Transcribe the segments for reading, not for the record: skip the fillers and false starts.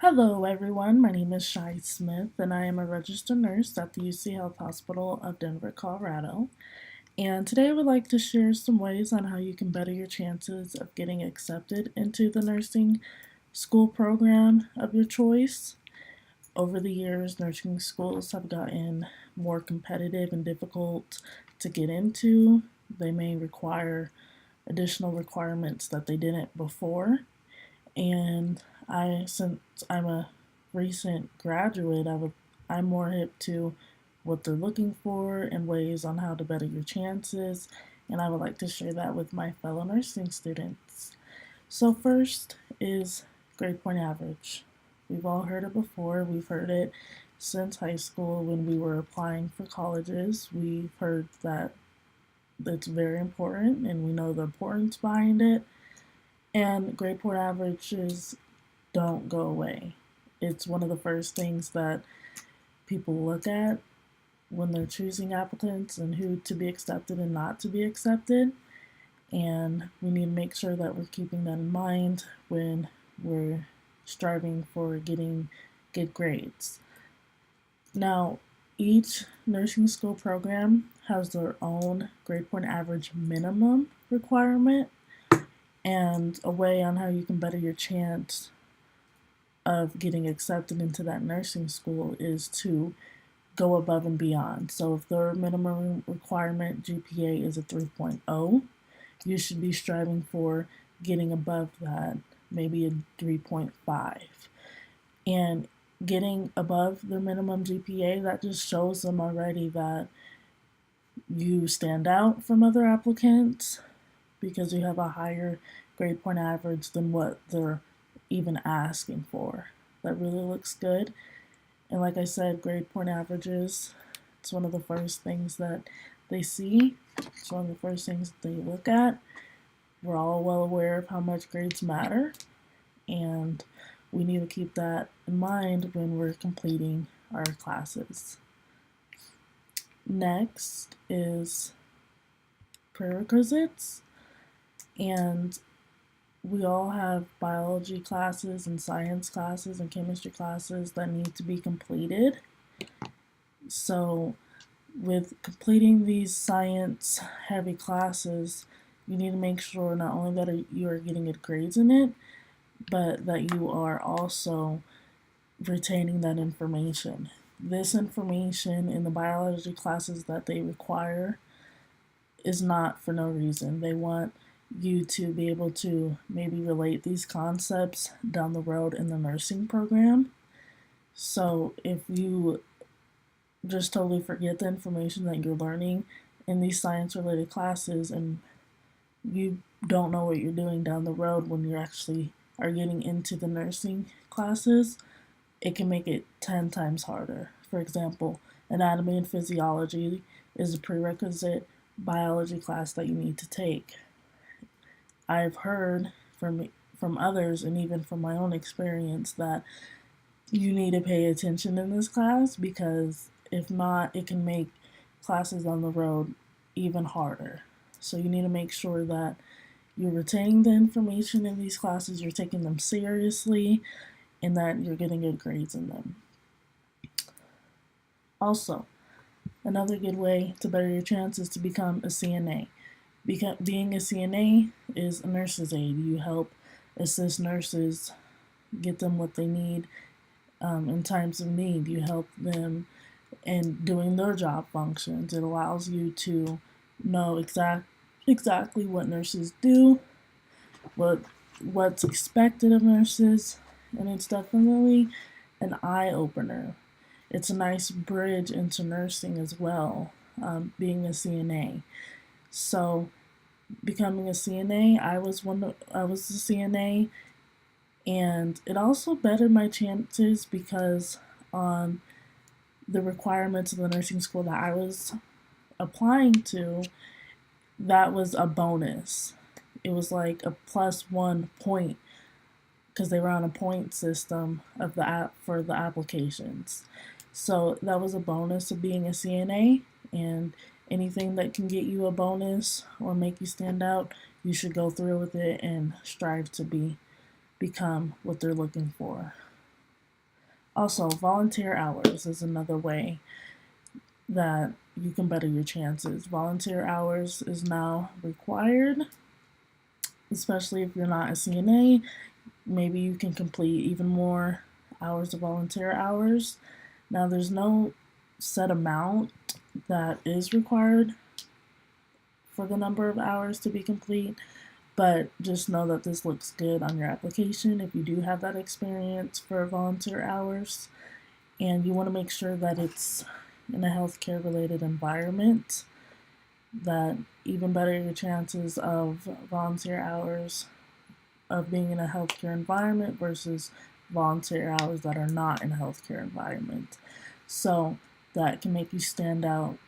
Hello, everyone. My name is Shai Smith, and I am a registered nurse at the UC Health Hospital of Denver, Colorado. And today I would like to share some ways on how you can better your chances of getting accepted into the nursing school program of your choice. Over the years, nursing schools have gotten more competitive and difficult to get into. They may require additional requirements that they didn't before. And since I'm a recent graduate, I'm more hip to what they're looking for and ways on how to better your chances. And I would like to share that with my fellow nursing students. So, first is grade point average. We've all heard it before, we've heard it since high school when we were applying for colleges. We've heard that it's very important and we know the importance behind it. And grade point averages don't go away. It's one of the first things that people look at when they're choosing applicants and who to be accepted and not to be accepted. And we need to make sure that we're keeping that in mind when we're striving for getting good grades. Now, each nursing school program has their own grade point average minimum requirement, and a way on how you can better your chance of getting accepted into that nursing school is to go above and beyond. So if their minimum requirement GPA is a 3.0, you should be striving for getting above that, maybe a 3.5. And getting above the minimum GPA, that just shows them already that you stand out from other applicants because you have a higher grade point average than what they're even asking for. That really looks good. And like I said, grade point averages, it's one of the first things that they see. It's one of the first things that they look at. We're all well aware of how much grades matter, and we need to keep that in mind when we're completing our classes. Next is prerequisites, and we all have biology classes and science classes and chemistry classes that need to be completed. So, with completing these science heavy classes, you need to make sure not only that you are getting good grades in it, but that you are also retaining that information. This information in the biology classes that they require is not for no reason. They want you to be able to maybe relate these concepts down the road in the nursing program. So if you just totally forget the information that you're learning in these science related classes and you don't know what you're doing down the road when you actually are getting into the nursing classes, it can make it 10 times harder. For example, anatomy and physiology is a prerequisite biology class that you need to take. I've heard from others and even from my own experience that you need to pay attention in this class because if not, it can make classes on the road even harder. So you need to make sure that you're retaining the information in these classes, you're taking them seriously, and that you're getting good grades in them. Also, another good way to better your chances to become a CNA. Being a CNA is a nurse's aide. You help assist nurses, get them what they need in times of need. You help them in doing their job functions. It allows you to know exactly what nurses do, what's expected of nurses, and it's definitely an eye opener. It's a nice bridge into nursing as well, being a CNA. So, becoming a CNA, I was a CNA, and it also bettered my chances because on the requirements of the nursing school that I was applying to, that was a bonus. It was like a plus 1 point because they were on a point system of the app for the applications. So that was a bonus of being a CNA, and anything that can get you a bonus or make you stand out, you should go through with it and strive to become what they're looking for. Also, volunteer hours is another way that you can better your chances. Volunteer hours is now required, especially if you're not a CNA. Maybe you can complete even more hours of volunteer hours. Now, there's no set amount that is required for the number of hours to be complete, but just know that this looks good on your application if you do have that experience for volunteer hours. And you want to make sure that it's in a healthcare related environment, that even better your chances of volunteer hours of being in a healthcare environment versus volunteer hours that are not in a healthcare environment. So that can make you stand out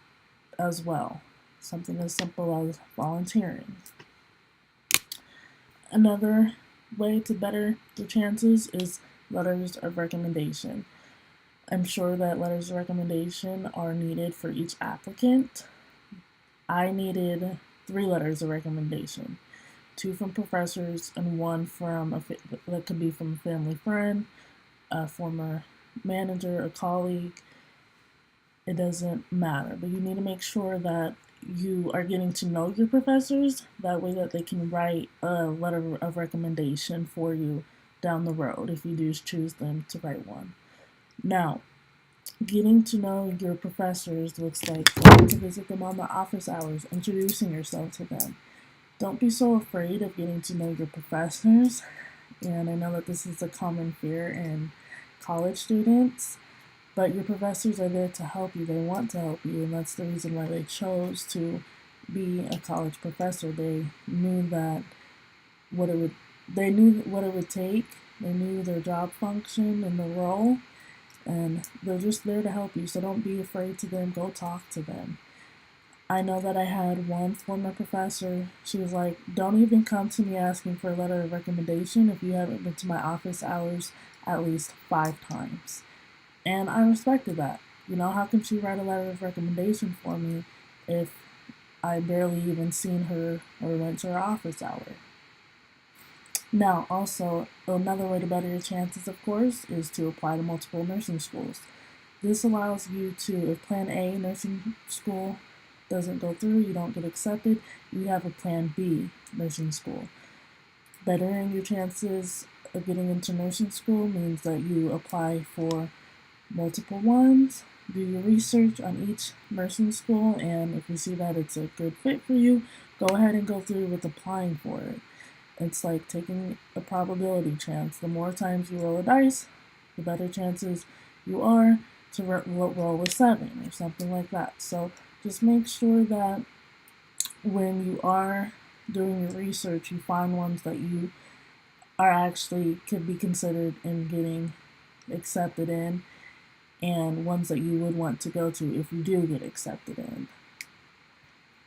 as well. Something as simple as volunteering. Another way to better your chances is letters of recommendation. I'm sure that letters of recommendation are needed for each applicant. I needed 3 letters of recommendation, 2 from professors and 1 from that could be from a family friend, a former manager, a colleague. It doesn't matter, but you need to make sure that you are getting to know your professors, that way that they can write a letter of recommendation for you down the road if you do choose them to write one. Now, getting to know your professors looks like going to visit them on the office hours, introducing yourself to them. Don't be so afraid of getting to know your professors, and I know that this is a common fear in college students, but your professors are there to help you. They want to help you, and that's the reason why they chose to be a college professor. They knew that what it would they knew what it would take. They knew their job function and the role, and they're just there to help you. So don't be afraid to them. Go talk to them. I know that I had one former professor. She was like, "Don't even come to me asking for a letter of recommendation if you haven't been to my office hours at least 5 times." And I respected that. How can she write a letter of recommendation for me if I barely even seen her or went to her office hour? Now, also, another way to better your chances, of course, is to apply to multiple nursing schools. This allows you to, if Plan A nursing school doesn't go through, you don't get accepted, you have a Plan B nursing school. Bettering your chances of getting into nursing school means that you apply for multiple ones, do your research on each nursing school, and if you see that it's a good fit for you, go ahead and go through with applying for it. It's like taking a probability chance. The more times you roll a dice, the better chances you are to roll a 7 or something like that. So just make sure that when you are doing your research, you find ones that you are actually could be considered in getting accepted in, and ones that you would want to go to if you do get accepted in.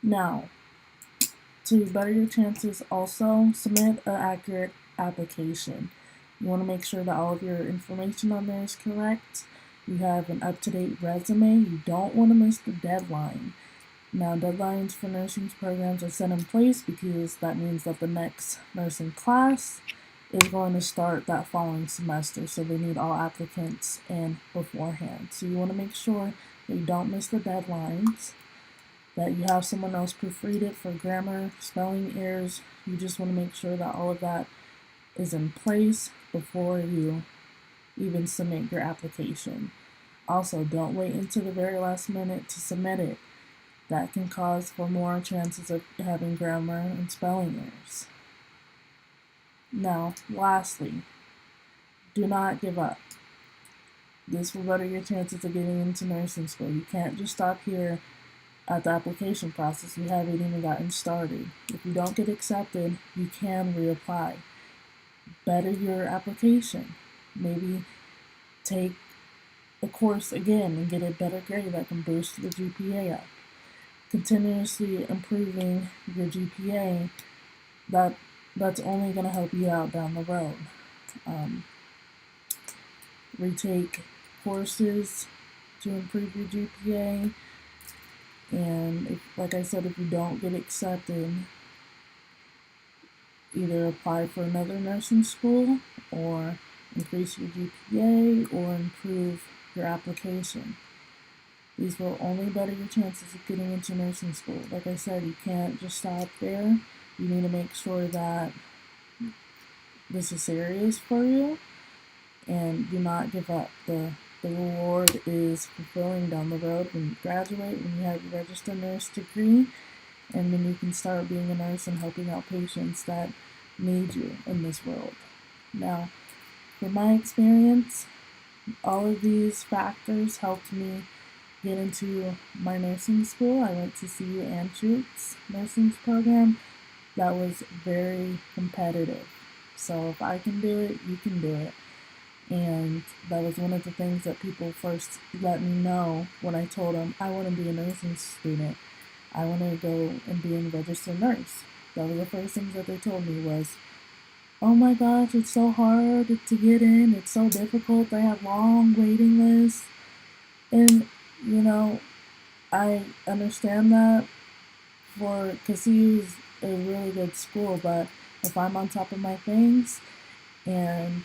Now, to better your chances, also submit an accurate application. You want to make sure that all of your information on there is correct. You have an up-to-date resume. You don't want to miss the deadline. Now, deadlines for nursing programs are set in place because that means that the next nursing class is going to start that following semester, so they need all applicants in beforehand. So you want to make sure that you don't miss the deadlines, that you have someone else proofread it for grammar, spelling errors. You just want to make sure that all of that is in place before you even submit your application. Also, don't wait until the very last minute to submit it. That can cause for more chances of having grammar and spelling errors. Now, lastly, do not give up. This will better your chances of getting into nursing school. You can't just stop here at the application process. You haven't even gotten started. If you don't get accepted, you can reapply. Better your application. Maybe take a course again and get a better grade that can boost your GPA up. Continuously improving your GPA, that's only going to help you out down the road. Retake courses to improve your GPA, and like I said, if you don't get accepted, either apply for another nursing school or increase your GPA, or improve your application. These will only better your chances of getting into nursing school. Like I said, you can't just stop there. You need to make sure that this is serious for you and do not give up. The reward is fulfilling down the road when you graduate, when you have your registered nurse degree, and then you can start being a nurse and helping out patients that need you in this world. Now, from my experience, all of these factors helped me get into my nursing school. I went to CU Anschutz nursing program that was very competitive. So if I can do it, you can do it. And that was one of the things that people first let me know when I told them I want to be a nursing student. I want to go and be a registered nurse. That was the first things that they told me was, oh my gosh, it's so hard to get in. It's so difficult. They have long waiting lists. And, you know, I understand that because he is a really good school, but if I'm on top of my things and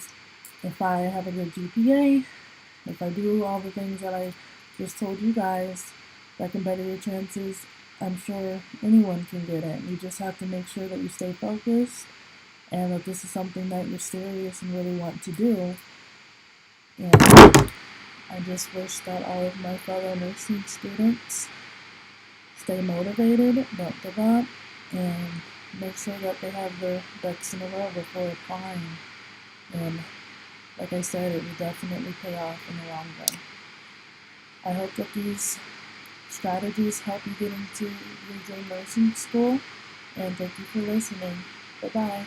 if I have a good GPA, if I do all the things that I just told you guys that can better your chances, I'm sure anyone can get it. You just have to make sure that you stay focused and that this is something that you're serious and really want to do. And I just wish that all of my fellow nursing students stay motivated, don't give up, and make sure that they have their ducks in a row before applying. And like I said, it will definitely pay off in the long run. I hope that these strategies help you get into your dream nursing school, and thank you for listening. Bye-bye.